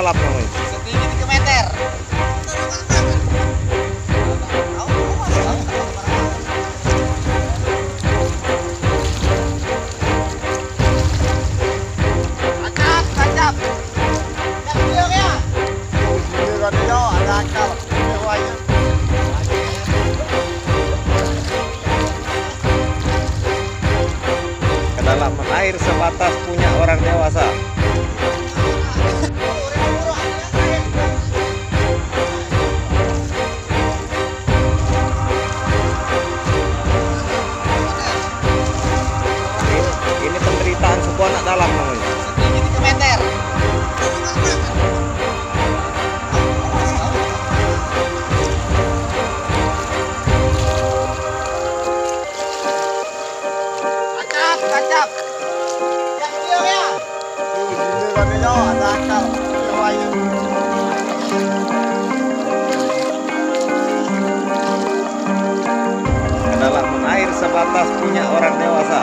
dalam namanya? Setinggi 3 meter. Tancap, tancap. Yang kecil ya. Giliran dia ada akal. Dewanya. Kedalaman air sebatas punya orang dewasa. Ini penderitaan sebuah anak dalam namanya. Setinggi 3 meter. Tancap, tancap. Yang kecil ya. Giliran dia ada akal. Dewanya. Kedalaman air sebatas punya orang dewasa.